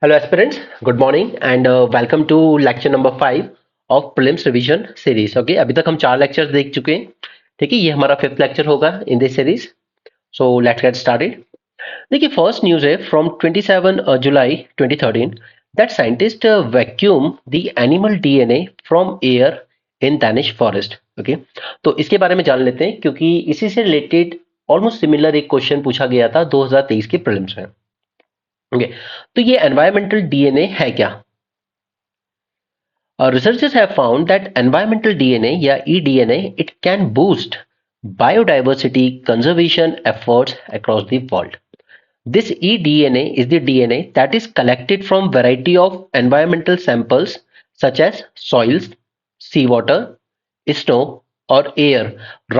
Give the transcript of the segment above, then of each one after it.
Hello aspirants, good morning and welcome to lecture number 5 of prelims revision series. Okay, अभी तक हम 4 lectures देख चुके हैं. ठीक है, ये हमारा 5th lecture होगा in this series. So let's get started. देखिए, फर्स्ट न्यूज है from 27 July 2013 that scientists vacuum the animal DNA from air in Danish forest. Okay, तो इसके बारे में जान लेते हैं क्योंकि इसी से रिलेटेड ऑलमोस्ट सिमिलर एक क्वेश्चन पूछा गया था 2023 के प्रीलिम्स में. ओके, तो ये एनवायरमेंटल डीएनए है क्या? Researchers have found that environmental DNA या eDNA it can boost biodiversity conservation efforts across the world. This eDNA is the DNA that is collected from variety of environmental samples such as soils, seawater, snow or air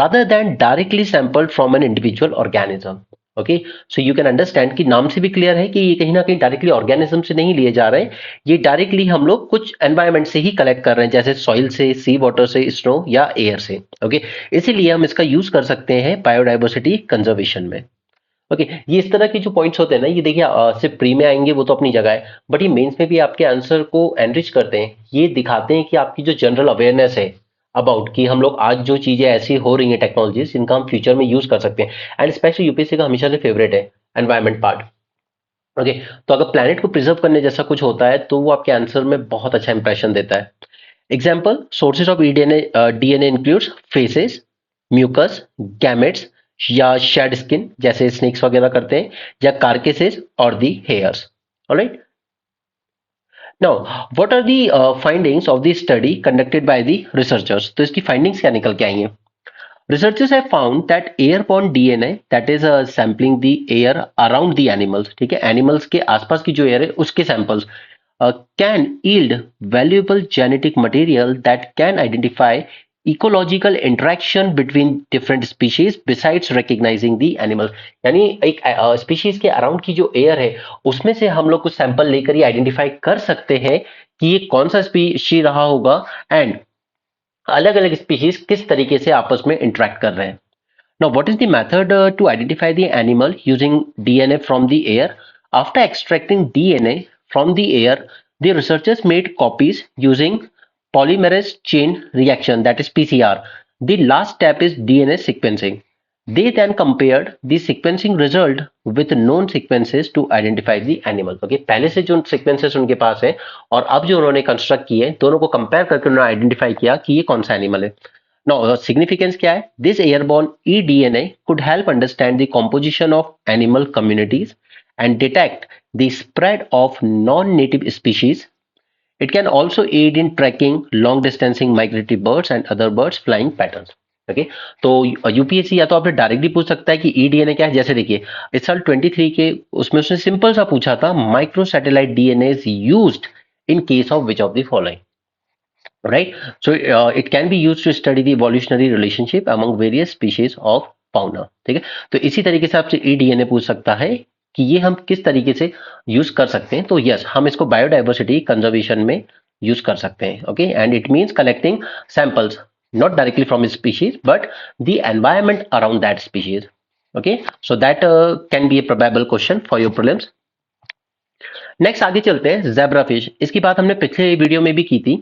rather than directly sampled from an individual organism. Okay, so you can understand कि नाम से भी clear है कि ये कहीं ना कहीं डायरेक्टली ऑर्गेनिज्म से नहीं लिए जा रहे हैं. ये डायरेक्टली हम लोग कुछ एनवायरनमेंट से ही कलेक्ट कर रहे हैं, जैसे सॉइल से, सी वाटर से, स्नो या एयर से. ओके, इसीलिए हम इसका यूज कर सकते हैं बायोडाइवर्सिटी कंजर्वेशन में. ओके, ये इस तरह के जो पॉइंट्स होते हैं ना, ये देखिए सिर्फ प्री में आएंगे वो तो अपनी जगह है, बट ये मेंस में भी आपके आंसर को एनरिच करते हैं. ये दिखाते हैं कि आपकी जो जनरल अवेयरनेस है अबाउट कि हम लोग आज जो चीजें ऐसी हो रही हैं टेक्नोलॉजीज, इनका हम फ्यूचर में यूज कर सकते हैं. एंड स्पेशली यूपीएससी का हमेशा से फेवरेट है एनवायरमेंट पार्ट. ओके, तो अगर प्लैनेट को प्रिजर्व करने जैसा कुछ होता है तो वो आपके आंसर में बहुत अच्छा इंप्रेशन देता है. Example, sources of DNA includes faeces, mucus, gametes या शेड स्किन जैसे स्नेक्स वगैरह करते हैं, या कार्केसेस और the hairs. Alright, now what are the findings of the study conducted by the researchers. तो इसकी फाइंडिंग्स क्या निकल के आई हैं? Researchers have found that airborne DNA, that is sampling the air around the animals, ठीक है, animals के आसपास की जो एयर है उसके samples can yield valuable genetic material that can identify ecological interaction between different species besides recognizing the animal. यानी एक स्पीशीज के अराउंड की जो एयर है उसमें से हम लोग कुछ सैंपल लेकर ये आइडेंटिफाई कर सकते हैं कि ये कौन सा स्पीशीज रहा होगा एंड अलग अलग स्पीशीज किस तरीके से आपस में इंटरेक्ट कर रहे हैं. Now, what is the method to identify the animal using DNA from the air? After extracting DNA from the air, the researchers made copies using polymerase chain reaction, that is PCR. The last step is DNA sequencing. They then compared the sequencing result with known sequences to identify the animal. Okay, पहले से जो sequences उनके पास है और अब जो उन्होंने construct किए दोनों को कंपेयर करके उन्होंने आइडेंटिफाई किया कि ये कौन सा एनिमल है. Now, significance क्या है? This airborne eDNA could help understand the composition of animal communities and detect the spread of non-native species. It can also aid in tracking long-distance migratory birds and other birds flying patterns. Okay, तो UPSC या तो आपने directly पूछ सकता है कि ईडीएनए क्या है. जैसे देखिए, इस साल 23 के उसमें उसने सिंपल सा पूछा था, micro satellite DNA is used in case of which of the following. Right, so it can be used to study the evolutionary relationship among various species of fauna. ठीक है, तो इसी तरीके से आपसे eDNA पूछ सकता है कि ये हम किस तरीके से यूज कर सकते हैं. तो यस, हम इसको बायोडाइवर्सिटी कंजर्वेशन में यूज कर सकते हैं. Okay, and it means collecting samples not directly from a species but the environment around that species. Okay, so that can be a probable question for your prelims. Next आगे चलते हैं, zebra fish. इसकी बात हमने पिछले video में भी की थी.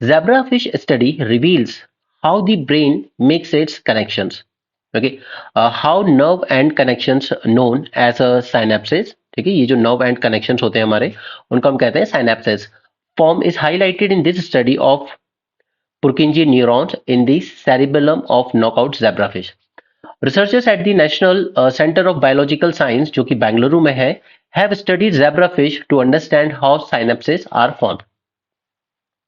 Zebrafish study reveals how the brain makes its connections. Okay, how nerve and connections known as synapses. ठीक है, ये जो nerve and connections होते हैं हमारे, उनको हम कहते हैं synapses. Form is highlighted in this study of Purkinje neurons in the cerebellum of knockout zebrafish. Researchers at the National Center of Biological Science, जो कि बेंगलुरु में है, have studied zebrafish to understand how synapses are formed.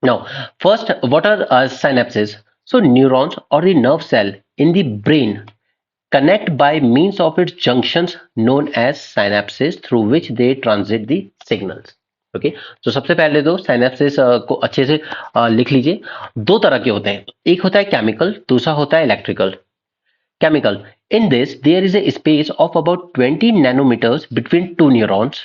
Now, first, what are synapses? So, neurons or the nerve cell in the brain connect by means of its junctions known as synapses through which they transit the signals. Okay, so सबसे पहले तो synapses को अच्छे से लिख लीजिए. दो तरह के होते हैं, एक होता है केमिकल, दूसरा होता है electrical. Chemical. In this, there is a space of about 20 nanometers between two neurons.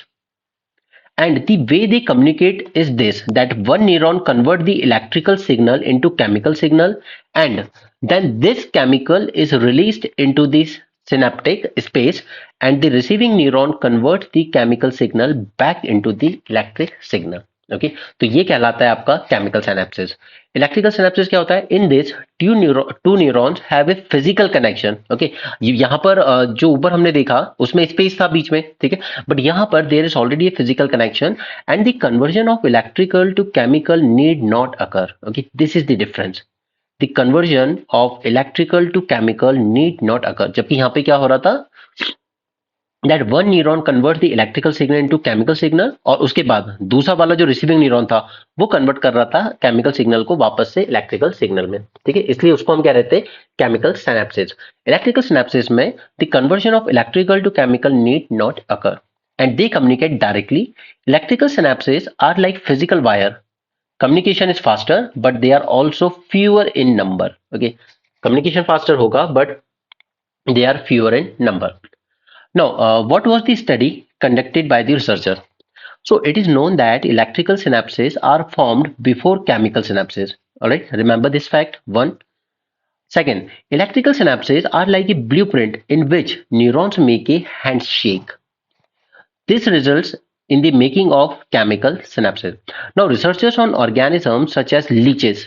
And the way they communicate is this, that one neuron convert the electrical signal into chemical signal and then this chemical is released into this synaptic space, and the receiving neuron converts the chemical signal back into the electric signal. Okay तो ये कहलाता है आपका chemical synapses. Electrical synapses क्या होता है? In this to neurons have a physical connection. Okay यहाँ पर जो ऊपर हमने देखा उसमें स्पेस था बीच में, ठीक है, बट यहाँ पर there is already a physical connection and the conversion of electrical to chemical need not occur. Okay this is the difference. The conversion of electrical to chemical need not occur. जबकि यहाँ पे क्या हो रहा था? That one neuron convert the electrical signal into chemical signal, और उसके बाद दूसरा वाला जो रिसीविंग न्यूरॉन था वो कन्वर्ट कर रहा था केमिकल सिग्नल को वापस से इलेक्ट्रिकल सिग्नल में. ठीक है, इसलिए उसको हम क्या रहते हैं? Chemical synapses. इलेक्ट्रिकल सिनेप्सिस में the conversion of electrical to chemical need not occur and they communicate directly. Electrical synapses are like physical wire. Communication is faster but they are also fewer in number. Okay communication faster होगा but they are fewer in number. Now, what was the study conducted by the researcher? So, it is known that electrical synapses are formed before chemical synapses. All right, remember this fact. One. Second, electrical synapses are like a blueprint in which neurons make a handshake. This results in the making of chemical synapses. Now, researchers on organisms such as leeches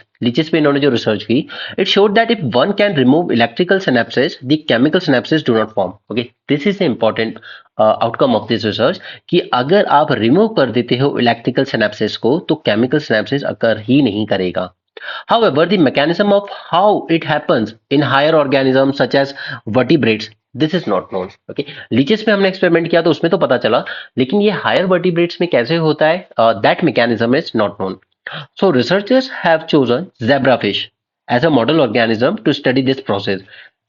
पे इन्होंने जो research की, it showed that if one can remove electrical synapses, the chemical synapses do not form. Okay, this is the important outcome of this research कि अगर आप remove कर देते हो electrical synapses को, तो chemical synapses occur ही नहीं करेगा. However, the mechanism of how it happens in higher organisms such as vertebrates, this is not known. Okay leches में हमने एक्सपेरिमेंट किया तो उसमें तो पता चला, लेकिन ये हायर वर्टिब्रेट्स में कैसे होता है, that mechanism is not known. So researchers have chosen zebrafish as a model organism to study this process.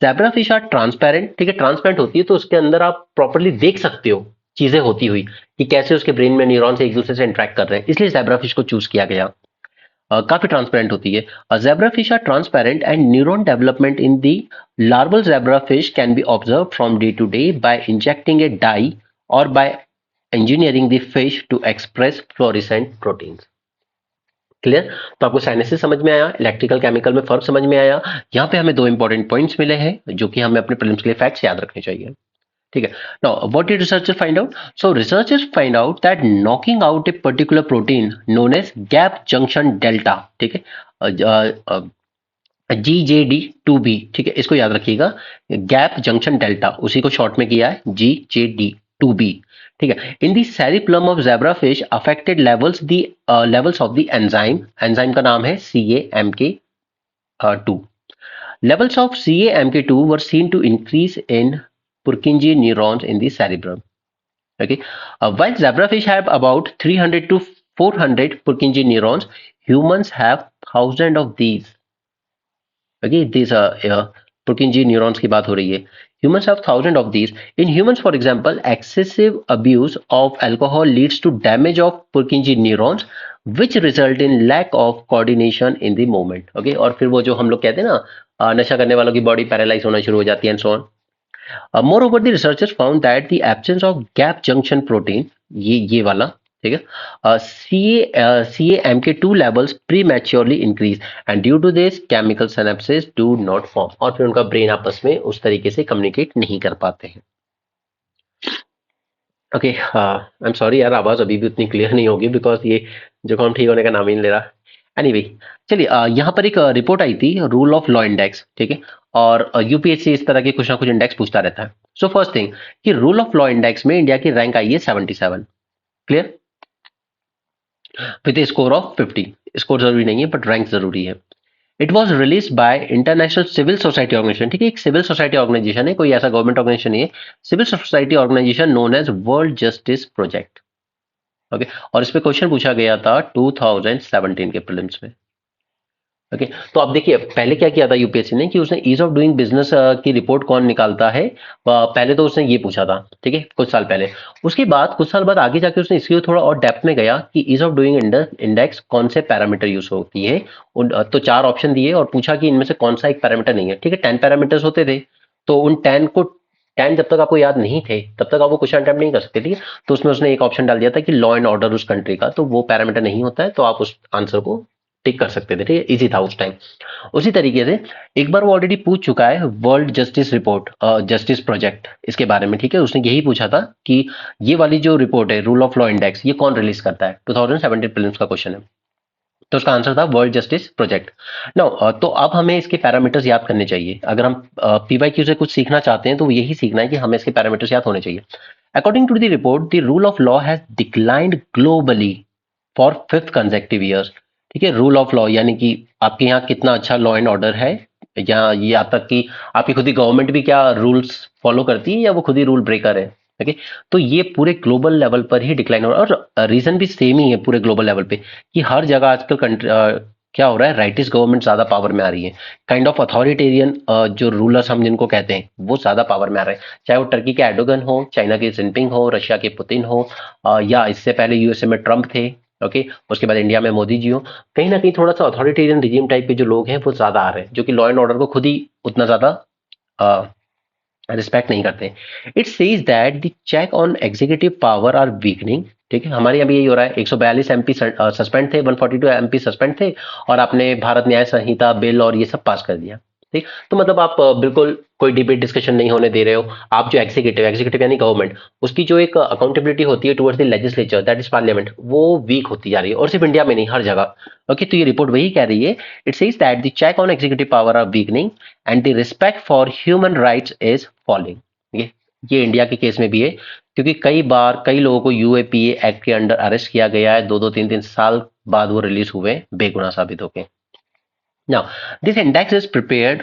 zebrafish are transparent. ठीक है, ट्रांसपेरेंट होती है तो उसके अंदर आप प्रॉपरली देख सकते हो चीजें होती हुई कि कैसे उसके ब्रेन में न्यूरॉन्स एक दूसरे से इंटरेक्ट कर रहे हैं, इसलिए zebrafish को चूज किया गया. काफी ट्रांसपेरेंट होती है. zebrafish are transparent and neuron development in the larval zebrafish can be observed from day to day by injecting a dye or by engineering the fish to express fluorescent proteins. Clear? तो आपको sinensis समझ में आया, electrical chemical में फर्क समझ में आया. यहाँ पे हमें दो इंपॉर्टेंट पॉइंट्स मिले हैं जो कि हमें अपने प्रीलिम्स के लिए फैक्ट्स याद रखने चाहिए. ठीक है. Now what did researchers find out? So researchers find out that knocking out a particular protein known age gap junction delta. ठीक है, GJD2B. ठीक है, इसको याद रखिएगा, गैप जंक्शन डेल्टा, उसी को शॉर्ट में किया है GJD2B. ठीक है, in the cerebellum of zebrafish affected levels of the enzyme का नाम है CAMK2. Levels of CAMK2 were seen to increase in Purkinje neurons in the cerebrum. Okay, while zebrafish have about 300 to 400 Purkinje neurons, humans have thousands of these. Okay, these are Purkinje neurons की बात हो रही है. Humans have thousands of these. In humans, for example, excessive abuse of alcohol leads to damage of Purkinje neurons, which result in lack of coordination in the movement. Okay, और फिर वो जो हम लोग कहते हैं ना, नशा करने वालों की बॉडी पैरालाइज होना शुरू हो जाती है, and so on. Moreover, the researchers found that the absence of gap junction protein, ये वाला, ठीक है, CAMK2 levels prematurely increase and due to this chemical synapses do not form. और फिर उनका ब्रेन आपस में उस तरीके से कम्युनिकेट नहीं कर पाते हैं. ओके, आई एम सॉरी यार, आवाज अभी भी उतनी क्लियर नहीं होगी बिकॉज ये जुकाम ठीक होने का नाम ही नहीं ले रहा. एनीवे, चलिए, यहाँ पर एक रिपोर्ट आई थी, रूल ऑफ लॉ इंडेक्स. ठीक है, और यूपीएससी इस तरह के कुछ ना कुछ इंडेक्स पूछता रहता है. सो फर्स्ट थिंग कि रूल ऑफ लॉ इंडेक्स में इंडिया की रैंक आई है 77. Clear? With score of 50. Score जरूरी नहीं है बट रैंक जरूरी है. It was release by international civil society organisation. ठीक है, एक सिविल सोसाइटी ऑर्गेनाइजेशन है, कोई ऐसा गवर्नमेंट ऑर्गेनाइजेशन नहीं है. Civil society organisation known as World Justice Project. Okay, और इस पे क्वेश्चन पूछा गया था 2017 के प्रीलिम्स में. ओके, तो अब देखिए पहले क्या किया था यूपीएससी ने कि उसने ईज ऑफ डूइंग बिजनेस की रिपोर्ट कौन निकालता है, पहले तो उसने ये पूछा था. ठीक है, कुछ साल पहले. उसके बाद कुछ साल बाद आगे जाके उसने इसकी थोड़ा और डेप्थ में गया कि ईज ऑफ डूइंग इंडेक्स कौन से पैरामीटर यूज होती है. तो 4 ऑप्शन दिए और पूछा कि इनमें से कौन सा एक पैरामीटर नहीं है. ठीक है, 10 पैरामीटर्स होते थे, तो उन 10 जब तक आपको याद नहीं थे तब तक आप वो क्वेश्चन अटेम्प्ट नहीं कर सकते. ठीक है, तो उसमें उसने एक ऑप्शन डाल दिया था कि लॉ एंड ऑर्डर उस कंट्री का, तो वो पैरामीटर नहीं होता है, तो आप उस आंसर को टिक कर सकते थे, ठीक है, इजी था उस टाइम। उसी तरीके से एक बार वो ऑलरेडी पूछ चुका है World justice report, justice project, इसके बारे में, ठीक है। उसने यही पूछा था कि ये वाली जो रिपोर्ट है रूल ऑफ लॉ इंडेक्स, ये कौन रिलीज करता है, 2017 प्रीलिम्स का क्वेश्चन है। तो उसका आंसर था वर्ल्ड जस्टिस प्रोजेक्ट। नाउ तो अब हमें इसके पैरामीटर्स याद करने चाहिए। अगर हम पीवाईक्यू से कुछ सीखना चाहते हैं तो यही सीखना है कि हमें इसके पैरामीटर्स याद होने चाहिए। According to the report the rule of law has declined globally for 5th consecutive years. ठीक है, रूल ऑफ लॉ यानी कि आपके यहाँ कितना अच्छा लॉ एंड ऑर्डर है, या ये यहाँ तक कि आपकी खुद ही गवर्नमेंट भी क्या रूल्स फॉलो करती है या वो खुद ही रूल ब्रेकर है। ओके, तो ये पूरे ग्लोबल लेवल पर ही डिक्लाइन हो रहा है, और रीजन भी सेम ही है पूरे ग्लोबल लेवल पे कि हर जगह आजकल क्या हो रहा है, राइटिस्ट गवर्नमेंट ज्यादा पावर में आ रही है। काइंड ऑफ अथॉरिटेरियन जो रूलर्स हम जिनको कहते हैं वो ज्यादा पावर में आ रहे हैं, चाहे वो टर्की के एर्डोगन हो, चाइना के जिनपिंग हो, रशिया के पुतिन हो, या इससे पहले यूएसए में ट्रंप थे। ओके, उसके बाद इंडिया में मोदी जी हो। कहीं ना कहीं थोड़ा सा अथॉरिटेरियन रिजीम टाइप के जो लोग हैं वो ज्यादा आ रहे हैं, जो कि लॉ एंड ऑर्डर को खुद ही उतना ज्यादा रिस्पेक्ट नहीं करते। It says that the check on executive power are weakening. ठीक है, हमारे यहाँ भी यही हो रहा है, 142 एमपी सस्पेंड थे, 142 एमपी सस्पेंड थे, और आपने भारत न्याय संहिता बिल और ये सब पास कर दिया। ठीक, तो मतलब आप बिल्कुल कोई डिबेट डिस्कशन नहीं होने दे रहे हो। आप जो एग्जीक्यूटिव एग्जीक्यूटिव यानी गवर्नमेंट, उसकी जो एक अकाउंटेबिलिटी होती है towards the legislature that is parliament, वो वीक होती जा रही है, और सिर्फ इंडिया में नहीं, हर जगह। ओके, तो ये रिपोर्ट वही कह रही है। It says that the check on executive power are weakening and the respect for human rights is falling. ये इंडिया के केस में भी है, क्योंकि कई बार कई लोगों को यूएपीए एक्ट के अंडर अरेस्ट किया गया है, 2-2 3-3 साल बाद वो रिलीज हुए बेगुनाह साबित होके। Now this index is prepared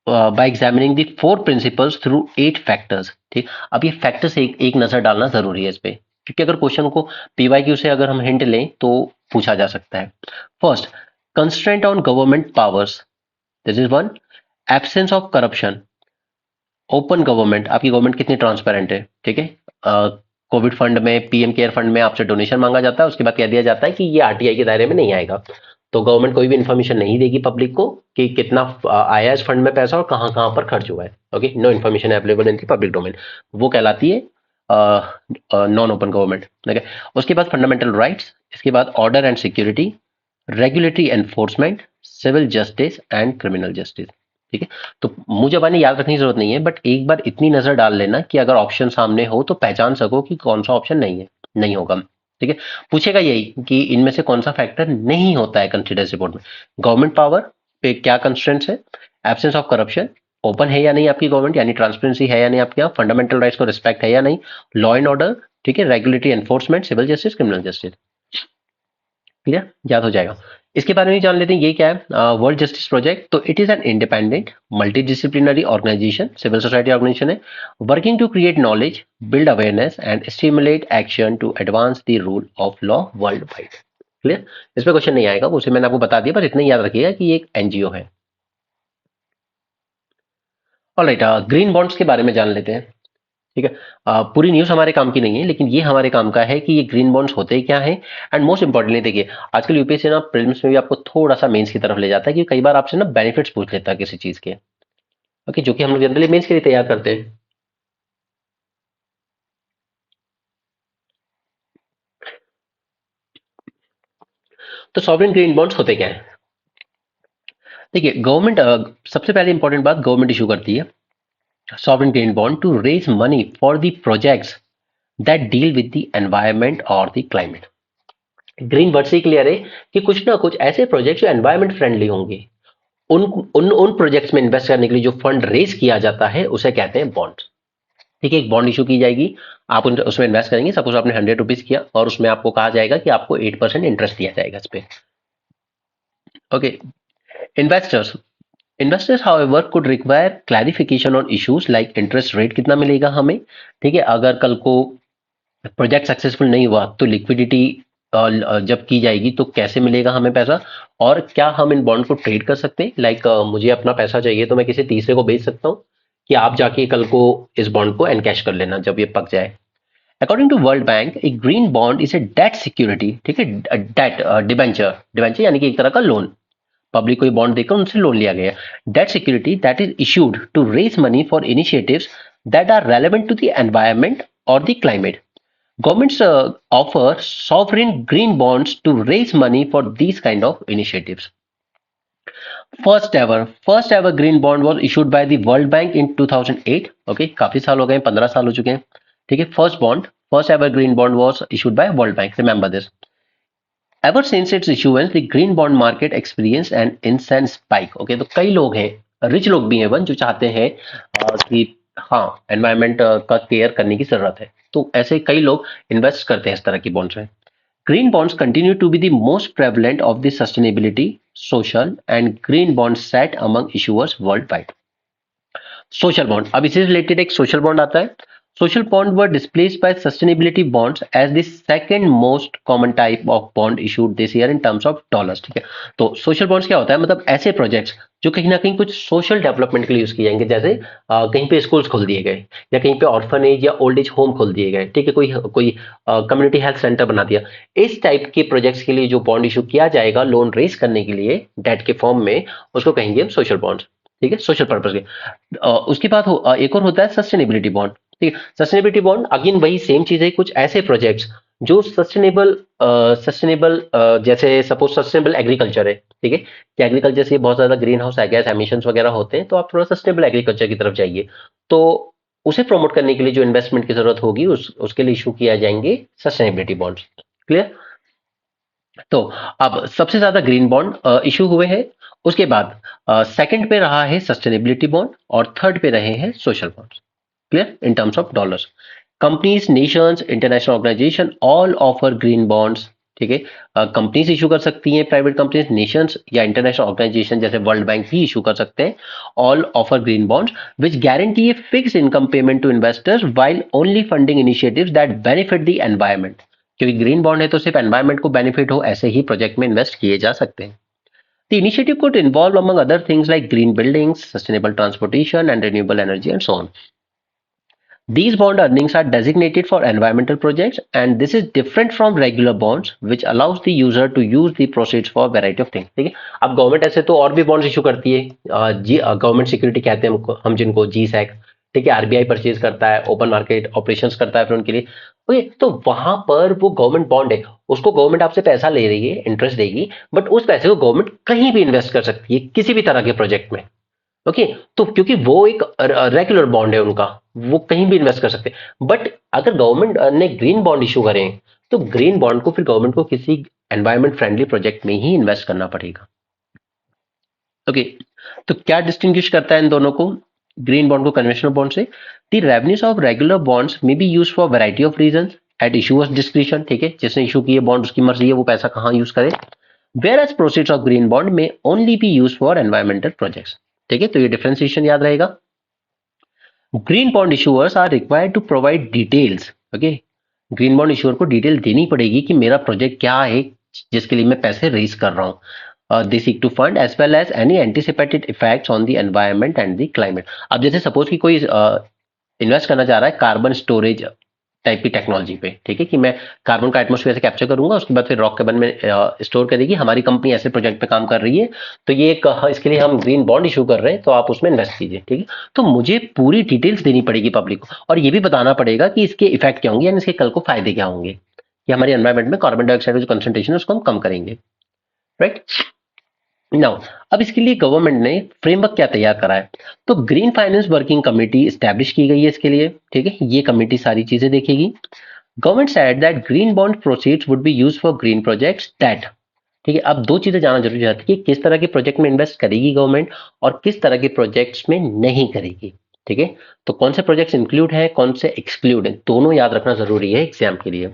by examining the 4 principles through 8 factors. ठीक, अब ये फैक्टर्स एक नजर डालना जरूरी है इस पे, क्योंकि अगर क्वेश्चन को पीवाईक्यू से अगर हम हिंट लें तो पूछा जा सकता है। First, constraint on government powers, this is one. Absence of corruption, open government, आपकी गवर्नमेंट कितनी ट्रांसपेरेंट है। ठीक है, कोविड फंड में, पीएम केयर फंड में आपसे डोनेशन मांगा जाता है, उसके बाद कह दिया जाता है कि ये आरटीआई के दायरे में नहीं आएगा, तो गवर्नमेंट कोई भी इन्फॉर्मेशन नहीं देगी पब्लिक को कि कितना आया इस फंड में पैसा और कहाँ कहाँ पर खर्च हुआ है। Okay, no information available in the public domain, वो कहलाती है नॉन ओपन गवर्नमेंट। ठीक है, उसके बाद फंडामेंटल राइट्स, इसके बाद order and security, regulatory enforcement, civil justice and criminal justice. ठीक है, तो मुझे बानी याद रखने की जरूरत नहीं है, बट एक बार इतनी नजर डाल लेना कि अगर ऑप्शन सामने हो तो पहचान सको कि कौन सा ऑप्शन नहीं है, नहीं होगा। ठीक है, पूछेगा यही कि इनमें से कौन सा फैक्टर नहीं होता है कंसिडर्स रिपोर्ट में। गवर्नमेंट पावर पे क्या कंस्ट्रेंट्स है, एब्सेंस ऑफ करप्शन, ओपन है या नहीं आपकी गवर्नमेंट, यानी ट्रांसपेरेंसी है या नहीं आपके यहाँ, फंडामेंटल राइट्स को रिस्पेक्ट है या नहीं, लॉ एंड ऑर्डर, ठीक है, regulatory enforcement, civil justice, criminal justice. Clear, याद हो जाएगा। इसके बारे में जान लेते हैं ये क्या है वर्ल्ड जस्टिस प्रोजेक्ट। तो it is an independent multidisciplinary organisation, civil society organisation है, working to create knowledge, build awareness and stimulate action to advance the rule of law worldwide. Clear, इस पर question नहीं आएगा, उसे मैंने आपको बता दिया, पर इतना ही याद रखिएगा कि ये एक एनजीओ है। ऑलराइट, ग्रीन बॉन्ड्स के बारे में जान लेते हैं। ठीक है, पूरी न्यूज़ हमारे काम की नहीं है, लेकिन ये हमारे काम का है कि ये ग्रीन बॉन्ड्स होते क्या हैं। एंड मोस्ट इंपॉर्टेंटली देखिए, आजकल यूपीएससी ना प्रीलिम्स में भी आपको थोड़ा सा मेंस की तरफ ले जाता है, कि कई बार आपसे ना बेनिफिट्स पूछ लेता है किसी चीज़ के। ओके, जो कि हम लोग जनरली मेंस के लिए तैयार करते हैं। तो सॉवरेन ग्रीन बॉन्ड्स होते क्या है? देखिए, गवर्नमेंट सबसे पहले इंपॉर्टेंट बात, गवर्नमेंट इशू करती है sovereign green bond to raise money for the projects that deal with the environment और द क्लाइमेट। ग्रीन वर्ड से क्लियर है कि कुछ ना कुछ ऐसे प्रोजेक्ट जो एनवायरमेंट फ्रेंडली होंगे, उन उन प्रोजेक्ट्स में इन्वेस्ट करने के लिए जो फंड रेज किया जाता है उसे कहते हैं बॉन्ड। ठीक है, एक बॉन्ड इशू की जाएगी, आप उसमें इन्वेस्ट करेंगे, सपोज आपने 100 रुपीज किया, और उसमें आपको कहा जाएगा कि आपको 8% इंटरेस्ट दिया जाएगा इस पे। Okay, investors investors however could require clarification on issues like interest rate कितना मिलेगा हमें। ठीक है, अगर कल को प्रोजेक्ट सक्सेसफुल नहीं हुआ तो लिक्विडिटी जब की जाएगी तो कैसे मिलेगा हमें पैसा, और क्या हम इन बॉन्ड को ट्रेड कर सकते हैं, लाइक मुझे अपना पैसा चाहिए तो मैं किसी तीसरे को बेच सकता हूँ, कि आप जाके कल को इस बॉन्ड को एनकैश कर लेना जब ये पक जाए। According to World Bank, a green bond is a debt security. ठीक है, डेट डिबेंचर, डिबेंचर यानी कि एक तरह का लोन, पब्लिक को बॉन्ड देकर उनसे लोन लिया गया। Debt security that is issued to raise money for initiatives that are relevant to the environment और the climate. Governments offer sovereign green bonds to raise money for these kind of initiatives. First ever green bond was issued by the World Bank in 2008. Okay, काफी साल हो गए, 15 साल हो चुके हैं. ठीक है, first ever green bond was issued by World Bank. Remember this. Ever since its issuance, the green bond market experienced an insane spike. Okay, तो कई लोग हैं, रिच लोग भी हैं वन, जो चाहते हैं कि हाँ एनवायरमेंट का केयर करने की जरूरत है, तो ऐसे कई लोग इन्वेस्ट करते हैं इस तरह की बॉन्ड्स में. Green bonds continue to be the most prevalent of the sustainability, social, and green bonds set among issuers worldwide. Social bond, अब इससे रिलेटेड एक सोशल बॉन्ड आता है. Social bond were displaced by sustainability bonds as the second most common type of bond issued this year in terms of dollars. ठीक है, तो social bonds क्या होता है, मतलब ऐसे प्रोजेक्ट्स जो कहीं ना कहीं कुछ सोशल डेवलपमेंट के लिए यूज किए जाएंगे, जैसे कहीं पे स्कूल्स खोल दिए गए, या कहीं पे ऑर्फनेज या ओल्ड एज होम खोल दिए गए. ठीक है, कोई कोई कम्युनिटी हेल्थ सेंटर बना दिया. इस टाइप के प्रोजेक्ट्स के लिए जो बॉन्ड इशू किया जाएगा लोन रेज करने के लिए डेट के फॉर्म में, उसको कहेंगे हम सोशल बॉन्ड्स. ठीक है, सोशल पर्पज के. उसके बाद एक और होता है सस्टेनेबिलिटी बॉन्ड. ठीक है, सस्टेनेबिलिटी बॉन्ड अगेन वही सेम चीज है, कुछ ऐसे प्रोजेक्ट्स जो सस्टेनेबल जैसे सपोज सस्टेनेबल एग्रीकल्चर है. ठीक है, कि एग्रीकल्चर से बहुत ज्यादा ग्रीन हाउस गैस एमिशन वगैरह होते हैं, तो आप थोड़ा सस्टेनेबल एग्रीकल्चर की तरफ जाइए, तो उसे प्रमोट करने के लिए जो इन्वेस्टमेंट की जरूरत होगी उसके लिए इशू किया जाएंगे सस्टेनेबिलिटी बॉन्ड्स. क्लियर. तो अब सबसे ज्यादा ग्रीन बॉन्ड इशू हुए हैं, उसके बाद सेकंड पे रहा है सस्टेनेबिलिटी बॉन्ड, और थर्ड पे रहे हैं social bond. Clear, in terms of dollars. Companies, nations, international organisation all offer green bonds. ठीक है, कंपनीज इशू कर सकती हैं, प्राइवेट कंपनीज, नेशंस या इंटरनेशनल ऑर्गेनाइजेशन जैसे वर्ल्ड बैंक भी इशू कर सकते हैं. All offer green bonds which guarantee a fix income payment to investors while only funding initiatives that benefit the environment. क्योंकि ग्रीन बॉन्ड है तो सिर्फ एनवायरमेंट को बेनिफिट हो ऐसे ही प्रोजेक्ट में इन्वेस्ट किए जा सकते हैं. The initiative could involve, among other things, like green buildings, sustainable transportation, and renewable energy, and so on. These bond earnings are designated for environmental projects, and this is different from regular bonds, which allows the user to use the proceeds for a variety of things. ठीक है, अब government ऐसे तो और भी bonds issue करती है, जी government security कहते हैं हम जिनको, जी सैक. ठीक है, आरबीआई परचेज करता है, ओपन मार्केट ऑपरेशंस करता है फिर उनके लिए. ओके, तो वहां पर वो गवर्नमेंट बॉन्ड है, उसको गवर्नमेंट आपसे पैसा ले रही है, इंटरेस्ट देगी, बट उस पैसे को गवर्नमेंट कहीं भी इन्वेस्ट कर सकती है किसी भी तरह के प्रोजेक्ट में. ओके, तो क्योंकि वो एक रेगुलर बॉन्ड है उनका, वो कहीं भी इन्वेस्ट कर सकते हैं. बट अगर गवर्नमेंट ने ग्रीन बॉन्ड इशू करें, तो ग्रीन बॉन्ड को फिर गवर्नमेंट को किसी एनवायरमेंट फ्रेंडली प्रोजेक्ट में ही इन्वेस्ट करना पड़ेगा. ओके, तो क्या डिस्टिंग्विश करता है इन दोनों को, ग्रीन बॉन्ड को कन्वेंशनल बॉन्ड से? The revenues of regular bonds may be use for variety of reason at issuers description. ठीक है, जिसने इशू किए बॉन्ड उसकी मर्जी है वो पैसा कहाँ यूज करे. Where as proceeds of green bond में only be use for environmental projects. ठीक है, तो ये डिफरेंशिएशन याद रहेगा. Green bond issuers are required to provide details. Okay, green bond issuer को डिटेल देनी पड़ेगी कि मेरा प्रोजेक्ट क्या है जिसके लिए मैं पैसे रेज कर रहा हूँ. They seek to fund as well as any anticipated effects on the environment and the climate. अब जैसे सपोज कि कोई इन्वेस्ट करना चाह रहा है कार्बन स्टोरेज टाइप की टेक्नोलॉजी पे. ठीक है, कि मैं कार्बन का एटमोस्फेयर से कैप्चर करूंगा, उसके बाद फिर रॉक केबन में स्टोर करेगी. हमारी कंपनी ऐसे प्रोजेक्ट पे काम कर रही है, तो ये एक इसके लिए हम ग्रीन बॉन्ड इशू कर रहे हैं, तो आप उसमें इन्वेस्ट कीजिए. ठीक है, तो मुझे पूरी डिटेल्स देनी पड़ेगी पब्लिक को, और ये भी बताना पड़ेगा कि इसके इफेक्ट क्या होंगे, यानी इसके कल को फायदे क्या होंगे, कि हमारे एनवायरमेंट में कार्बन डाइऑक्साइड का जो कंसंट्रेशन है उसको हम कम करेंगे. राइट नाउ, अब इसके लिए गवर्नमेंट ने फ्रेमवर्क क्या तैयार करा है, तो green finance working committee establish की गई है इसके लिए. ठीक है, ये कमेटी सारी चीजें देखेगी. Government said that green bond proceeds would be used for green projects that. ठीक है, अब दो चीजें जानना जरूरी है कि किस तरह के प्रोजेक्ट में इन्वेस्ट करेगी गवर्नमेंट और किस तरह के प्रोजेक्ट्स में नहीं करेगी. ठीक है, तो कौन से प्रोजेक्ट्स इंक्लूड है, कौन से एक्सक्लूड है, दोनों याद रखना जरूरी है एग्जाम के लिए.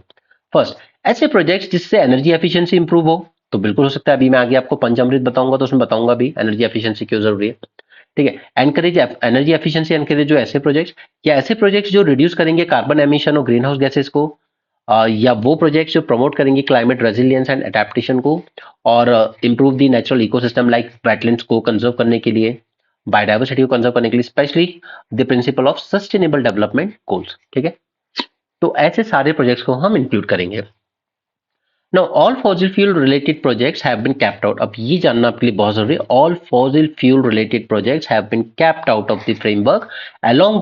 फर्स्ट, ऐसे प्रोजेक्ट्स जिससे एनर्जी एफिशिएंसी इंप्रूव हो, तो बिल्कुल हो सकता है. अभी मैं आगे आपको पंचामृत बताऊंगा तो उसमें बताऊंगा भी एनर्जी एफिशिएंसी क्यों जरूरी है. ठीक है, एनकरेज एनर्जी एफिशिएंसी, एनकरेज जो ऐसे प्रोजेक्ट्स, या ऐसे प्रोजेक्ट्स जो रिड्यूस करेंगे कार्बन एमिशन और ग्रीन हाउस गैसेस को, या वो प्रोजेक्ट्स जो प्रमोट करेंगे क्लाइमेट रेजिलियंस एंड अडेप्टेशन को, और improve the natural ecosystem like wetlands को कंजर्व करने के लिए, बायोडाइवर्सिटी को कंजर्व करने के लिए, specially the principle of sustainable development goals. ठीक है, तो ऐसे सारे प्रोजेक्ट्स को हम इंक्लूड करेंगे. Now, all fossil fuel related projects have been capped out. अब ये जानना आपके लिए बहुत जरूरी है. All fossil fuel related projects have been capped out of the framework along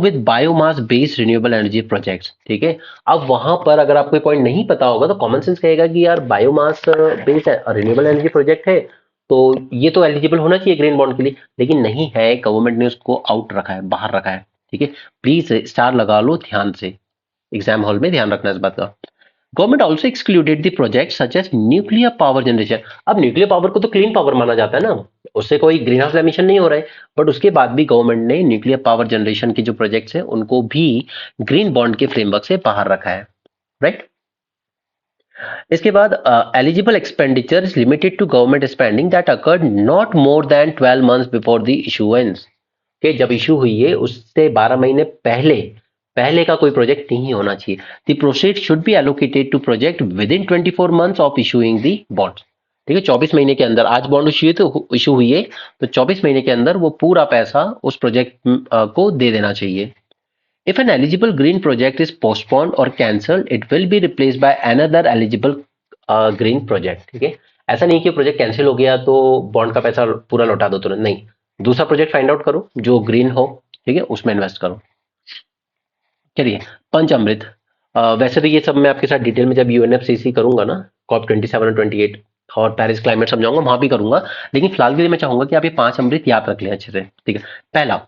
with biomass based renewable energy projects. ठीक है. अब वहां पर अगर आपको पॉइंट नहीं पता होगा तो कॉमन सेंस कहेगा कि यार biomass based renewable energy project है तो ये तो एलिजिबल होना चाहिए ग्रीन बॉन्ड के लिए, लेकिन नहीं है. गवर्नमेंट ने उसको आउट रखा है, बाहर रखा है. ठीक है. प्लीज स्टार लगा लो ध्यान से, एग्जाम हॉल में ध्यान रखना इस बात का. Government also excluded the project such as nuclear power generation. अब न्यूक्लियर पावर को तो क्लीन पावर माना जाता है ना, उससे कोई ग्रीन हाउस एमिशन नहीं हो रहा है, बट उसके बाद भी गवर्नमेंट ने न्यूक्लियर पावर जनरेशन के जो प्रोजेक्ट्स हैं उनको भी ग्रीन बॉन्ड के फ्रेमवर्क से बाहर रखा है. राइट. इसके बाद eligible expenditure is limited to government spending that occurred not more than 12 months before the issuance. के जब इशू हुई है उससे 12 महीने पहले पहले का कोई प्रोजेक्ट नहीं होना चाहिए. The proceed should be allocated to project within 24 months of issuing the bond. ठीक है. 24 महीने के अंदर, आज बॉन्ड इशू हुई है तो 24 महीने के अंदर वो पूरा पैसा उस प्रोजेक्ट को दे देना चाहिए. If an eligible green project is postponed or cancelled, it will be replaced by another eligible green project. ठीक है. ऐसा नहीं कि प्रोजेक्ट कैंसिल हो गया तो बॉन्ड का पैसा पूरा लौटा दो तुरंत, नहीं. दूसरा प्रोजेक्ट फाइंड आउट करो जो ग्रीन हो, ठीक है, उसमें इन्वेस्ट करो. चलिए, पंच अमृत. वैसे तो ये सब मैं आपके साथ डिटेल में जब यूएनएफसीसी करूंगा ना, कॉप 27 और 28 और पेरिस क्लाइमेट समझाऊंगा, वहां भी करूंगा, लेकिन फिलहाल के लिए मैं चाहूंगा कि आप ये 5 अमृत याद रख लें अच्छे से. ठीक है. पहला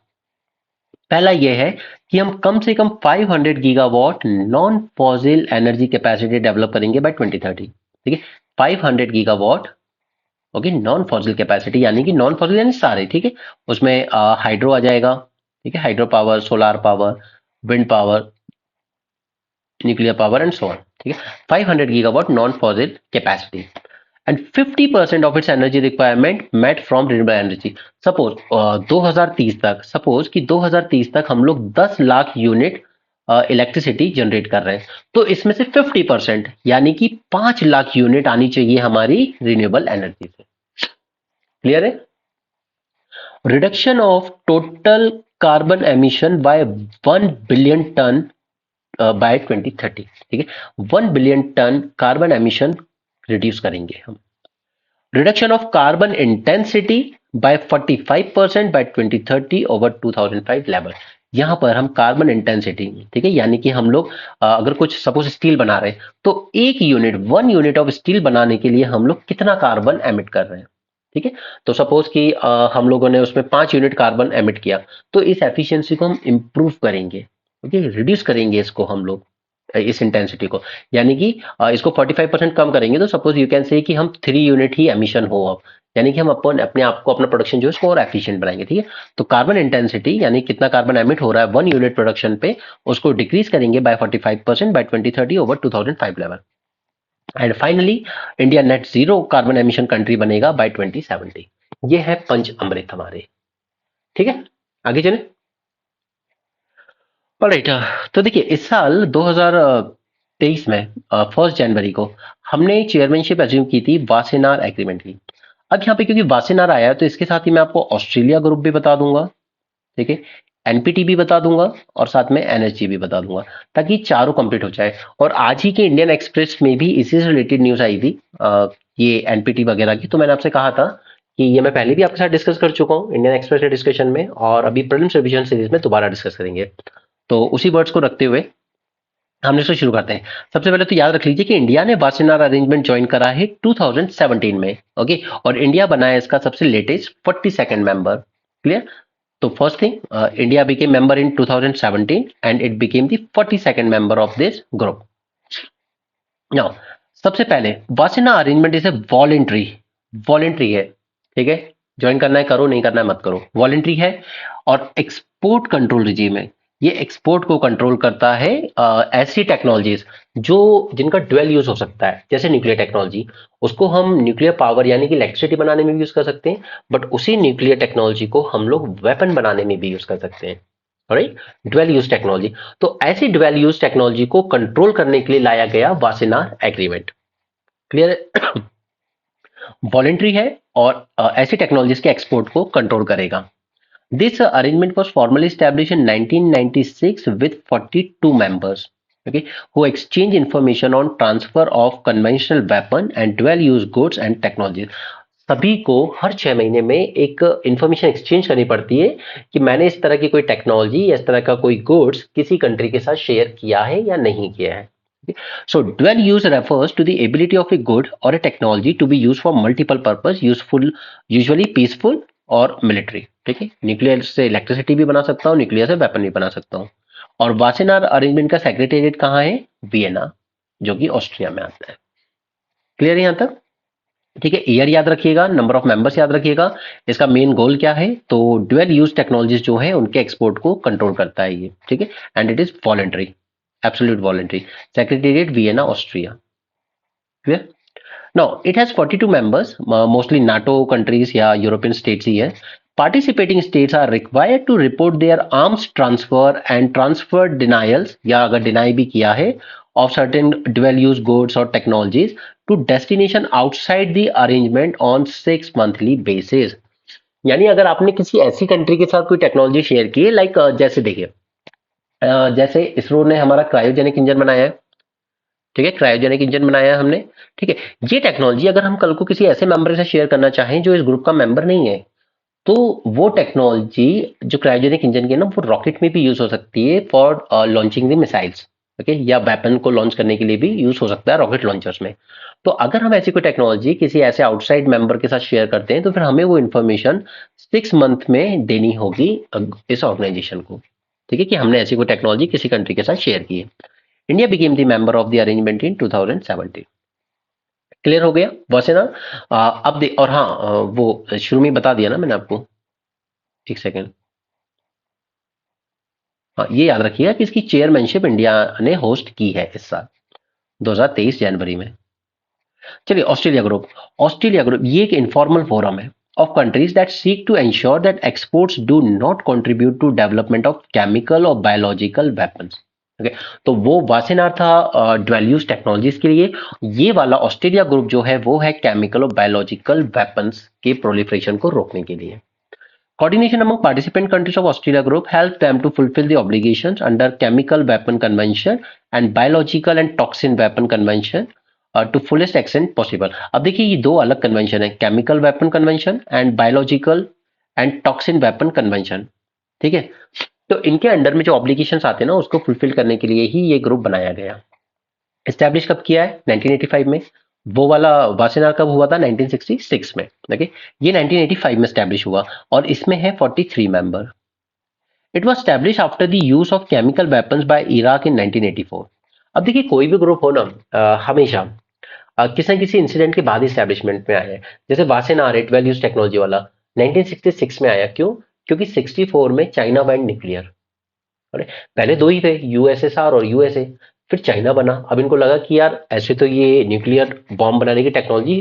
पहला यह है कि हम कम से कम 500 gigawatt non fossil energy capacity develop करेंगे बाय 2030. ठीक है. 500 gigawatt, okay, non fossil capacity, यानी कि नॉन फॉसिल यानी सारे. ठीक है. उसमें हाइड्रो आ जाएगा. ठीक है. Hydro power, solar power, wind power, nuclear power and so on. ठीक है. 500 gigawatt non fossil capacity and 50% of its energy requirement met from renewable energy. Suppose 2030 तक, सपोज कि 2030 तक हम लोग 10 लाख यूनिट इलेक्ट्रिसिटी जनरेट कर रहे हैं, तो इसमें से 50% यानी कि 5 लाख यूनिट आनी चाहिए हमारी रिन्यूएबल एनर्जी से. क्लियर है. Reduction of total carbon emission by 1 billion ton by 2030. ठीक है. 1 billion ton carbon emission reduce करेंगे हम. Reduction of carbon intensity by 45% by 2030 over 2005 level. यहां पर हम कार्बन इंटेंसिटी, ठीक है, यानी कि हम लोग अगर कुछ सपोज स्टील बना रहे हैं तो 1 यूनिट ऑफ स्टील बनाने के लिए हम लोग कितना कार्बन एमिट कर रहे हैं. ठीक है. तो सपोज कि हम लोगों ने उसमें 5 यूनिट कार्बन एमिट किया, तो इस एफिशिएंसी को हम इंप्रूव करेंगे. ओके, रिड्यूस करेंगे इसको हम लोग, इस इंटेंसिटी को, यानी कि इसको 45% कम करेंगे. तो सपोज यू कैन से कि हम 3 यूनिट ही एमिशन हो अब, यानी कि हम अपने आप को, अपना प्रोडक्शन जो है उसको और एफिशिएंट बनाएंगे. ठीक है. तो कार्बन इंटेंसिटी यानी कितना कार्बन एमिट हो रहा है 1 यूनिट प्रोडक्शन पे, उसको डिक्रीज करेंगे by 45% by 2030 over 2005 level. And finally India net zero carbon emission country बनेगा बाय 2070. ये है पंच अमृत हमारे. ठीक है. आगे चले. ऑलराइट. तो देखिए, इस साल 2023 में 1 जनवरी को हमने चेयरमैनशिप एज्यूम की थी वासेनार एग्रीमेंट की. अब यहाँ पे क्योंकि वासेनार आया है तो इसके साथ ही मैं आपको ऑस्ट्रेलिया ग्रुप भी बता दूंगा. ठीक है. एनपीटी भी बता दूंगा और साथ में एनएसजी भी बता दूंगा, ताकि चारों कंप्लीट हो जाए. और आज ही के इंडियन एक्सप्रेस में भी इसी से रिलेटेड न्यूज आई थी, ये एनपीटी वगैरह की. तो मैंने आपसे कहा था कि ये मैं पहले भी आपके साथ डिस्कस कर चुका हूँ इंडियन एक्सप्रेस के डिस्कशन में, और अभी प्रीलिम्स रिवीजन सीरीज में दोबारा डिस्कस करेंगे. तो उसी वर्ड्स को रखते हुए हमने इसको शुरू करते हैं. सबसे पहले तो याद रख लीजिए कि इंडिया ने वासेनार अरेंजमेंट ज्वाइन करा है 2017 में. ओके. और इंडिया बना है इसका सबसे लेटेस्ट 42nd मेंबर. क्लियर. तो first thing, India became member in 2017 and it became the 42nd member of this group. Now सबसे पहले Wassenaar arrangement is a voluntary है. ठीक है. ज्वाइन करना है करो, नहीं करना है मत करो. वॉलेंट्री है. और एक्सपोर्ट कंट्रोल रिजीम है. ये एक्सपोर्ट को कंट्रोल करता है ऐसी टेक्नोलॉजीज जो जिनका ड्वेल यूज हो सकता है, जैसे न्यूक्लियर टेक्नोलॉजी. उसको हम न्यूक्लियर पावर यानी कि इलेक्ट्रिसिटी बनाने में भी यूज कर सकते हैं, बट उसी न्यूक्लियर टेक्नोलॉजी को हम लोग वेपन बनाने में भी यूज कर सकते हैं. राइट. Dual use technology. तो ऐसी ड्वेल यूज टेक्नोलॉजी को कंट्रोल करने के लिए लाया गया वासेनार एग्रीमेंट. क्लियर. वॉलेंट्री है और ऐसी टेक्नोलॉजीज के एक्सपोर्ट को कंट्रोल करेगा. This arrangement was formally established in 1996 with 42 members. okay, who exchange information on transfer of conventional weapon and dual use goods and technologies. सभी को हर 6 महीने में एक इंफॉर्मेशन एक्सचेंज करनी पड़ती है कि मैंने इस तरह की कोई टेक्नोलॉजी या इस तरह का कोई गुड्स किसी कंट्री के साथ शेयर किया है या नहीं किया है. So dual use refers to the ability of a good or a technology to be used for multiple purpose, useful, usually peaceful और मिलिट्री. ठीक है, न्यूक्लियर से इलेक्ट्रिसिटी भी बना सकता हूँ, न्यूक्लियर से वेपन भी बना सकता हूँ. और वासेनार अरेंजमेंट का सेक्रेटेरिएट कहाँ है? वियना, जो कि ऑस्ट्रिया में आता है. क्लियर है यहाँ तक? ठीक है, ईयर याद रखिएगा, नंबर ऑफ मेंबर्स याद रखिएगा. इसका मेन गोल क्या है? तो ड्यूअल यूज टेक्नोलॉजीज जो है उनके एक्सपोर्ट को कंट्रोल करता है ये. ठीक है, and it is voluntary, absolute voluntary. Secretariat Vienna, Austria. Clear? Now, it has 42 members, mostly NATO countries या European states ही है. Participating states are required to report their arms transfer and transfer denials या अगर deny भी किया है of certain dual use goods or technologies to destination outside the arrangement on 6 monthly basis. यानी अगर आपने किसी ऐसी कंट्री के साथ कोई टेक्नोलॉजी शेयर की है, लाइक जैसे देखिए, जैसे इसरो ने हमारा क्रायोजेनिक इंजन बनाया है. ठीक है, क्रायोजेनिक इंजन बनाया है हमने. ठीक है, ये टेक्नोलॉजी अगर हम कल को किसी ऐसे मेंबर से शेयर करना चाहें जो इस ग्रुप का मेंबर नहीं है, तो वो टेक्नोलॉजी जो क्रायोजेनिक इंजन की है ना, वो रॉकेट में भी यूज हो सकती है for launching the missiles. Okay, या वेपन को लॉन्च करने के लिए भी यूज हो सकता है रॉकेट लॉन्चर्स में. तो अगर हम ऐसी कोई टेक्नोलॉजी किसी ऐसे आउटसाइड मेंबर के साथ शेयर करते हैं, तो फिर हमें वो इन्फॉर्मेशन 6 मंथ में देनी होगी इस ऑर्गेनाइजेशन को. ठीक है, कि हमने ऐसी कोई टेक्नोलॉजी किसी कंट्री के साथ शेयर की है. India became the member of the arrangement in 2017. Clear हो गया वासेना? अब दे, और हाँ, वो शुरू में बता दिया ना मैंने आपको. एक सेकेंड. हाँ, ये याद रखिएगा कि इसकी चेयरमैनशिप इंडिया ने होस्ट की है इस साल 2023 जनवरी में. चलिए, ऑस्ट्रेलिया ग्रुप. ऑस्ट्रेलिया ग्रुप ये एक इनफॉर्मल फोरम है of countries that seek to ensure that exports do not contribute to development of chemical or biological weapons. Okay, तो वो वासेनार था ड्वेल यूज टेक्नोलॉजीज के लिए. ये वाला ऑस्ट्रेलिया ग्रुप जो है वो है केमिकल और बायोलॉजिकल वेपन्स के प्रोलिफरेशन को रोकने के लिए. Coordination among participant countries of Australia Group helped them to fulfill the obligations under Chemical Weapon Convention and Biological and Toxin Weapon Convention to fullest extent possible. अब देखिए, ये दो अलग कन्वेंशन है, chemical weapon convention and biological and toxin weapon convention. ठीक है, तो इनके अंडर में जो ऑब्लिगेशंस आते हैं ना, उसको फुलफिल करने के लिए ही ये ग्रुप बनाया गया. एस्टेब्लिश कब किया है? 1985 में. वो वाला वासेनार कब हुआ था? 1966 में. ओके, ये 1985 में एस्टेब्लिश हुआ और इसमें है 43 member. It was establish after the use of chemical weapons by Iraq in 1984. अब देखिए, कोई भी ग्रुप हो ना, हमेशा किसी न किसी इंसिडेंट के बाद ही स्टैब्लिशमेंट में आया है. जैसे वासेनार है, ट्वेल्व यूज टेक्नोलॉजी वाला, 1966 में आया. क्यों? क्योंकि 64 में चाइना बैंड न्यूक्लियर. पहले दो ही थे, यूएसएसआर और यूएसए. फिर चाइना बना. अब इनको लगा कि यार ऐसे तो ये न्यूक्लियर बॉम्ब बनाने की टेक्नोलॉजी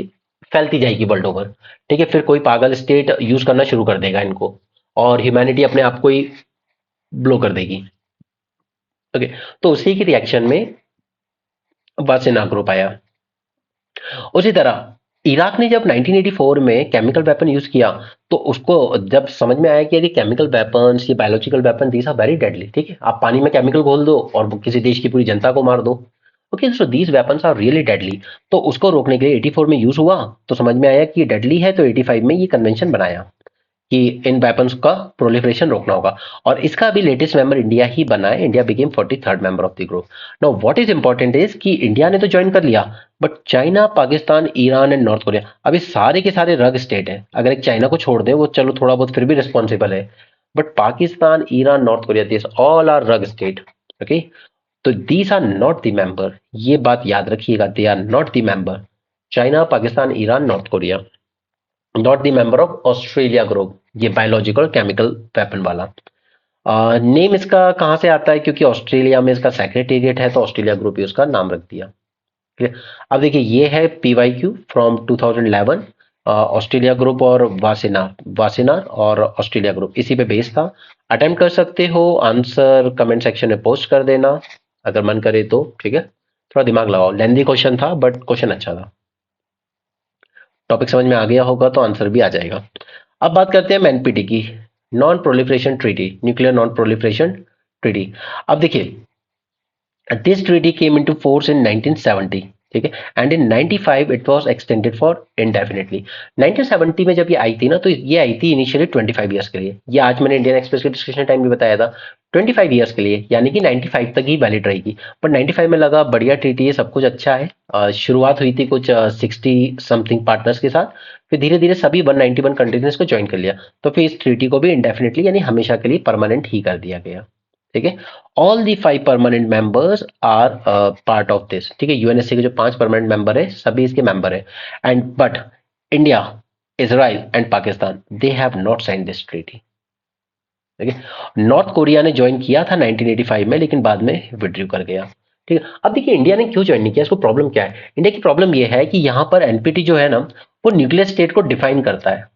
फैलती जाएगी वर्ल्ड ओवर. ठीक है, फिर कोई पागल स्टेट यूज करना शुरू कर देगा इनको और ह्यूमैनिटी अपने आप को ही ब्लो कर देगी. ओके, तो उसी की रिएक्शन में वासेना ग्रुप आया. उसी तरह इराक ने जब 1984 में केमिकल वेपन यूज किया, तो उसको जब समझ में आया कि यदि केमिकल वेपन्स, ये biological weapon, these are very deadly. ठीक है, आप पानी में केमिकल घोल दो और किसी देश की पूरी जनता को मार दो. Okay, so these weapons are really deadly. तो उसको रोकने के लिए 84 में यूज हुआ, तो समझ में आया कि डेडली है, तो 85 में ये कन्वेंशन बनाया कि इन वेपन्स का प्रोलिफरेशन रोकना होगा. और इसका भी लेटेस्ट मेंबर इंडिया ही बना है. India became 43rd member of the group. Now what is important is कि इंडिया ने तो ज्वाइन कर लिया, but China, Pakistan, Iran and north Korea, अभी सारे के सारे रग स्टेट हैं. अगर एक चाइना को छोड़ दे, वो चलो थोड़ा बहुत फिर भी रिस्पॉन्सिबल है, but Pakistan, Iran, North Korea, this all are rogue state. Okay, तो these are not the member. ये बात याद रखिएगा, they are not the member. China, Pakistan, Iran, North Korea not the member of Australia group, ये biological chemical weapon वाला. Name इसका कहाँ से आता है? क्योंकि ऑस्ट्रेलिया में इसका सेक्रेटेरिएट है, तो ऑस्ट्रेलिया ग्रुप ही उसका नाम रख दिया. अब देखिए, ये है PYQ फ्रॉम 2011. ऑस्ट्रेलिया ग्रुप और वासेनार और ऑस्ट्रेलिया ग्रुप इसी पे बेस था. अटेम्प्ट कर सकते हो, आंसर कमेंट सेक्शन में पोस्ट कर देना अगर मन करे तो. ठीक है, थोड़ा दिमाग लगाओ. लेंदी क्वेश्चन था बट क्वेश्चन अच्छा था. टॉपिक समझ में आ गया होगा तो आंसर भी आ जाएगा. अब बात करते हैं एनपीटी की, non proliferation treaty, nuclear non proliferation treaty. अब देखिए, This treaty came into force in 1970. ठीक है, and in 95 it was extended for इंडेफिनिटली। 1970 में जब ये आई थी ना, तो ये आई थी इनिशियली 25 ईयर्स के लिए। ये आज मैंने इंडियन एक्सप्रेस के डिस्कशन टाइम भी बताया था, 25 ईयर्स के लिए, यानी कि 95 तक ही वैलिड रहेगी। बट 95 में लगा बढ़िया ट्रीटी है, सब कुछ अच्छा है। शुरुआत हुई थी कुछ 60 समथिंग पार्टनर्स के साथ, फिर धीरे धीरे सभी 191 कंट्रीज ने इसको ज्वाइन कर लिया। तो फिर इस ट्रीटी को भी इंडेफिनिटली यानी हमेशा के लिए परमानेंट ही कर दिया गया। ठीक है, all the 5 permanent members are part of this. ठीक है, यूएनएससी के जो 5 परमानेंट मेंबर है सभी इसके मेंबर है। And but India, Israel and Pakistan they have not sign this treaty. ठीक है, नॉर्थ कोरिया ने ज्वाइन किया था 1985 में, लेकिन बाद में विड्रू कर गया। ठीक है, अब देखिए इंडिया ने क्यों ज्वाइन नहीं किया, इसको प्रॉब्लम क्या है। इंडिया की प्रॉब्लम यह है कि यहाँ पर एनपीटी जो है ना, वो न्यूक्लियर स्टेट को डिफाइन करता है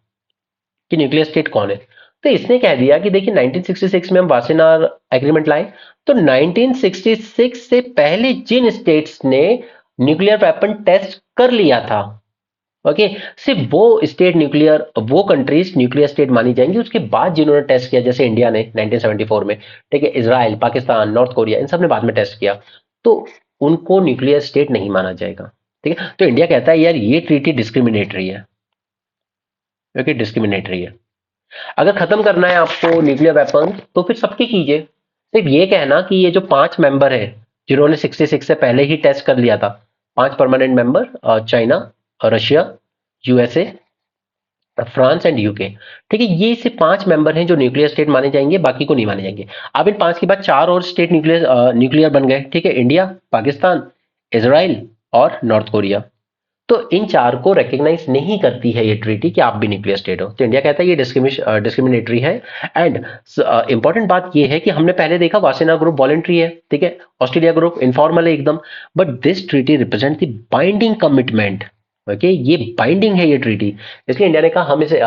कि न्यूक्लियर स्टेट कौन है। तो इसने कह दिया कि देखिए 1966 में हम वासेनार एग्रीमेंट लाए, तो 1966 से पहले जिन स्टेट्स ने न्यूक्लियर वेपन टेस्ट कर लिया था, ओके, सिर्फ वो स्टेट न्यूक्लियर, वो कंट्रीज न्यूक्लियर स्टेट मानी जाएंगी। उसके बाद जिन्होंने टेस्ट किया, जैसे इंडिया ने 1974 में, ठीक है, इजराइल, पाकिस्तान, नॉर्थ कोरिया, इन सब ने बाद में टेस्ट किया, तो उनको न्यूक्लियर स्टेट नहीं माना जाएगा। ठीक है, तो इंडिया कहता है यार ये ट्रीटी डिस्क्रिमिनेटरी है, ओके, डिस्क्रिमिनेटरी है। अगर खत्म करना है आपको न्यूक्लियर वेपन, तो फिर सबके कीजिए। सिर्फ ये कहना कि ये जो 5 मेंबर है जिन्होंने 66 से पहले ही टेस्ट कर लिया था, 5 permanent member, China, Russia, USA, France and UK, ठीक है, ये सिर्फ 5 मेंबर हैं जो न्यूक्लियर स्टेट माने जाएंगे, बाकी को नहीं माने जाएंगे। अब इन 5 के बाद 4 और स्टेट न्यूक्लियर बन गए। ठीक है, इंडिया, पाकिस्तान, इसराइल और नॉर्थ कोरिया। तो इन 4 को रिकॉग्नाइज नहीं करती है ये ट्रीटी कि आप भी न्यूक्लियर स्टेट हो। तो इंडिया कहता है ये डिस्क्रिमिनेटरी है। एंड इंपॉर्टेंट बात ये है कि हमने पहले देखा वासेना ग्रुप वॉलेंट्री है, ठीक है, ऑस्ट्रेलिया ग्रुप इनफॉर्मल है एकदम, but this treaty represent the binding commitment. Okay, ये बाइंडिंग है ये ट्रीटी, इसलिए इंडिया ने कहा हम इसे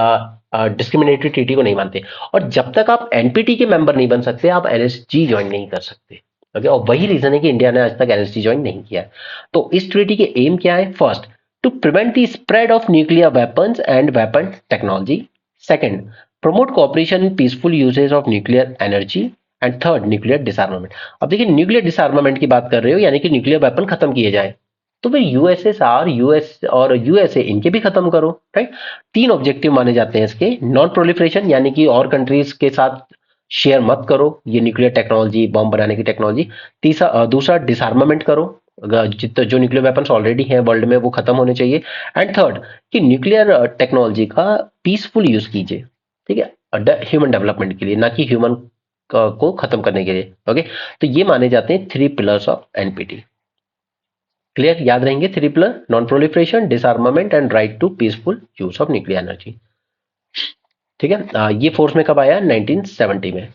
डिस्क्रिमिनेटरी ट्रीटी को नहीं मानते। और जब तक आप एनपीटी के मेंबर नहीं बन सकते, आप एनएसजी ज्वाइन नहीं कर सकते। ओके, और वही रीजन है कि इंडिया ने आज तक एनएसजी ज्वाइन नहीं किया है। तो इस ट्रीटी के एम क्या है? First, to prevent the spread of nuclear weapons and weapon technology. Second, promote cooperation in peaceful uses of nuclear energy. And third, nuclear डिसआर्मामेंट। अब देखिए न्यूक्लियर डिसआर्मामेंट की बात कर रहे हो, यानी कि न्यूक्लियर वेपन खत्म किए जाए, तो फिर यूएसएसआर, यूएस और यूएसए, इनके भी खत्म करो। राइट, 3 ऑब्जेक्टिव माने जाते हैं इसके। नॉन प्रोलिफरेशन, यानी कि और कंट्रीज के साथ शेयर मत करो ये न्यूक्लियर टेक्नोलॉजी, बॉम्ब बनाने की टेक्नोलॉजी। तीसरा, दूसरा, डिसआर्मामेंट करो, जितने जो न्यूक्लियर वेपन्स ऑलरेडी हैं वर्ल्ड में वो खत्म होने चाहिए। एंड थर्ड, कि न्यूक्लियर टेक्नोलॉजी का पीसफुल यूज कीजिए, ठीक है, ह्यूमन डेवलपमेंट के लिए, ना कि ह्यूमन को खत्म करने के लिए। ओके, तो ये माने जाते हैं 3 पिलर्स ऑफ एनपीटी। क्लियर, याद रहेंगे 3 pillar: non proliferation, disarmament and right to peaceful use of nuclear energy. ठीक है, ये फोर्स में कब आया? 1970 में।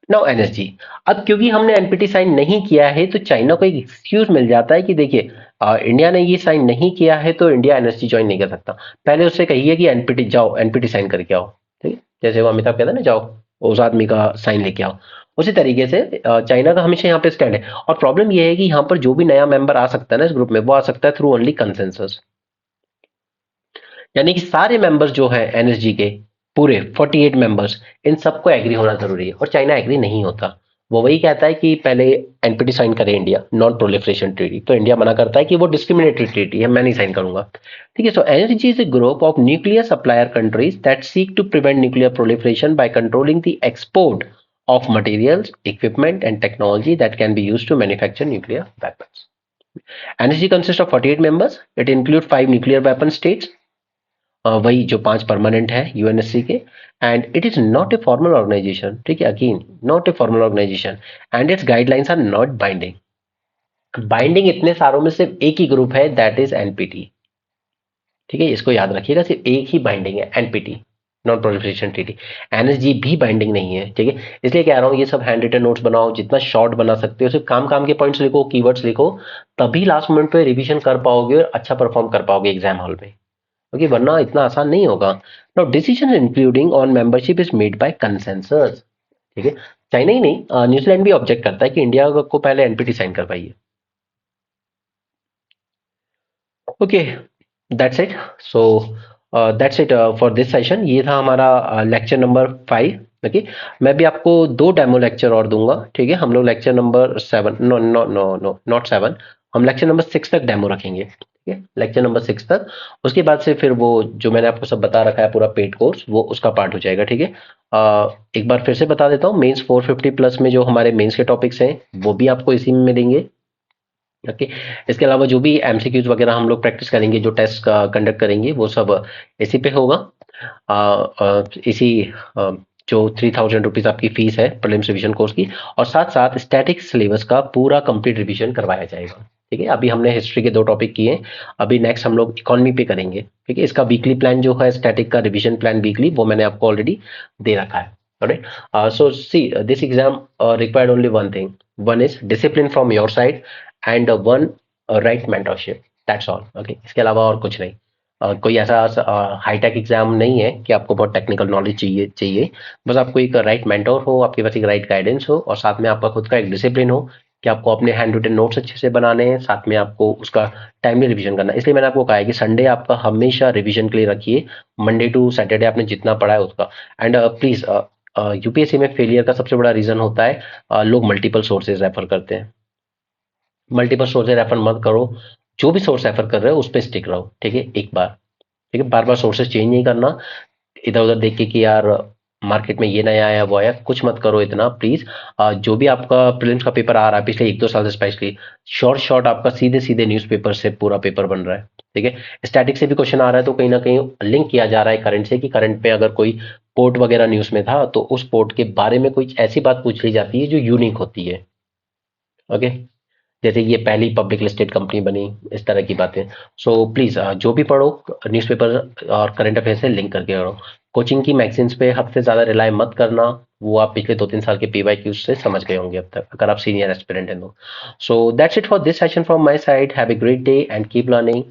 Now NSG. अब क्योंकि हमने एनपीटी साइन नहीं किया है, तो चाइना को एक एक्सक्यूज मिल जाता है कि देखिए इंडिया ने ये साइन नहीं किया है, तो इंडिया एनएसजी ज्वाइन नहीं कर सकता। पहले उससे कहिए कि एनपीटी जाओ, एनपीटी साइन करके आओ। ठीक है, जैसे वो अमिताभ कहता है ना, जाओ उस आदमी का साइन लेके आओ। उसी तरीके से चाइना का हमेशा यहाँ पे स्टैंड है। और प्रॉब्लम ये है कि यहाँ पर जो भी नया मेंबर आ सकता है ना इस ग्रुप में, वो आ सकता है थ्रू ओनली कंसेंसस। यानी कि सारे मेंबर्स जो है एनएसजी के, पूरे 48 मेंबर्स, इन सबको एग्री होना जरूरी है, और चाइना एग्री नहीं होता। वो वही कहता है कि पहले एनपीटी साइन करे इंडिया, नॉन प्रोलिफरेशन ट्रीटी, तो इंडिया मना करता है कि वो डिस्क्रिमिनेटरी ट्रीटी है, मैं नहीं साइन करूंगा। ठीक है, so NSG is a group of nuclear supplier countries that seek to prevent nuclear proliferation by controlling the export of materials, equipment and technology that can be used to manufacture nuclear weapons. NSG consists of 48 members. It includes 5 nuclear weapon states, वही जो 5 permanent है UNSC के। And it is not a formal organisation, ठीक है, again not a formal organisation, and its guidelines are not binding. Binding इतने सारों में सिर्फ एक ही ग्रुप है, दैट इज एनपीटी। ठीक है, इसको याद रखिएगा, सिर्फ एक ही बाइंडिंग है, NPT, non proliferation treaty. NSG भी बाइंडिंग नहीं है। ठीक है, इसलिए कह रहा हूँ ये सब हैंड रिटन नोट्स बनाओ, जितना शॉर्ट बना सकते हो, सिर्फ काम काम के पॉइंट्स लिखो, कीवर्ड्स लिखो, तभी लास्ट मोमेंट पे रिवीजन कर पाओगे और अच्छा परफॉर्म कर पाओगे एग्जाम हॉल में। ओके, वरना इतना आसान नहीं होगा। Now decision including on membership is made by consensus. ठीक है, चाइना ही नहीं, न्यूजीलैंड भी ऑब्जेक्ट करता है कि इंडिया को पहले एनपीटी साइन करवाइए। Okay, that's it. So that's it for this session. ये था हमारा लेक्चर नंबर 5। ओके। मैं भी आपको 2 डेमो लेक्चर और दूंगा, ठीक है। हम लोग lecture number 7, no no no no not 7, हम लेक्चर नंबर 6 तक डेमो रखेंगे, ठीक है, लेक्चर नंबर 6 तक। उसके बाद से फिर वो जो मैंने आपको सब बता रखा है पूरा पेड कोर्स, वो उसका पार्ट हो जाएगा, ठीक है। एक बार फिर से बता देता हूँ, मेंस 450 प्लस में जो हमारे मेंस के टॉपिक्स हैं वो भी आपको इसी में मिलेंगे, ओके। इसके अलावा जो भी एमसीक्यूज वगैरह हम लोग प्रैक्टिस करेंगे, जो टेस्ट का कंडक्ट करेंगे, वो सब इसी पे होगा। इसी अ, जो 3000 रुपीज आपकी फीस है प्रीलिम्स रिवीजन कोर्स की, और साथ साथ स्टैटिक सिलेबस का पूरा कंप्लीट रिवीजन करवाया जाएगा, ठीक है। अभी हमने हिस्ट्री के 2 टॉपिक किए हैं, अभी नेक्स्ट हम लोग इकोनॉमी पे करेंगे, ठीक है। इसका वीकली प्लान जो है स्टैटिक का रिवीजन प्लान वीकली, वो मैंने आपको ऑलरेडी दे रखा है, right. So see, this exam required only one thing. One is discipline from your side and one right mentorship. That's all. Okay. इसके अलावा और कुछ नहीं। कोई ऐसा हाईटेक एग्जाम नहीं है कि आपको बहुत टेक्निकल नॉलेज चाहिए। बस आपको एक राइट मेंटोर हो, आपके पास एक राइट गाइडेंस हो, और साथ में आपका खुद का एक डिसिप्लिन हो कि आपको अपने हैंड रिटन नोट्स अच्छे से बनाने हैं, साथ में आपको उसका टाइमली रिवीजन करना है। इसलिए मैंने आपको कहा है कि संडे आपका हमेशा रिवीजन के लिए रखिए, मंडे टू सैटरडे आपने जितना पढ़ा है उसका। एंड प्लीज, यूपीएससी में फेलियर का सबसे बड़ा रीजन होता है लोग मल्टीपल सोर्सेज रेफर करते हैं। मल्टीपल सोर्सेज रेफर मत करो, जो भी सोर्स रेफर कर रहे हो उस पर स्टिक रहो, ठीक है, एक बार, ठीक है। बार बार सोर्सेज चेंज नहीं करना, इधर उधर देख के कि यार मार्केट में ये नया आया वो आया, कुछ मत करो इतना प्लीज। जो भी आपका प्रीलिम्स का पेपर आ रहा है पिछले 1-2 साल से स्पेशली, शॉर्ट शॉर्ट आपका सीधे सीधे न्यूज़पेपर से पूरा पेपर बन रहा है, ठीक है। स्टैटिक से भी क्वेश्चन आ रहा है तो कहीं ना कहीं लिंक किया जा रहा है करंट से, कि करंट पे अगर कोई पोर्ट वगैरह न्यूज में था तो उस पोर्ट के बारे में कोई ऐसी बात पूछ ली जाती है जो यूनिक होती है, ओके। जैसे ये पहली पब्लिक लिस्टेड कंपनी बनी, इस तरह की बातें। सो प्लीज जो भी पढ़ो न्यूज़पेपर और करंट अफेयर से लिंक करके पढ़ो। कोचिंग की मैगजीन्स पे हद से ज्यादा रिलाय मत करना, वो आप पिछले 2-3 साल के पीवाईक्यूज से समझ गए होंगे अब तक, अगर आप सीनियर एस्पिरेंट हैं तो। So that's it for this session from my side. Have a great day and keep learning.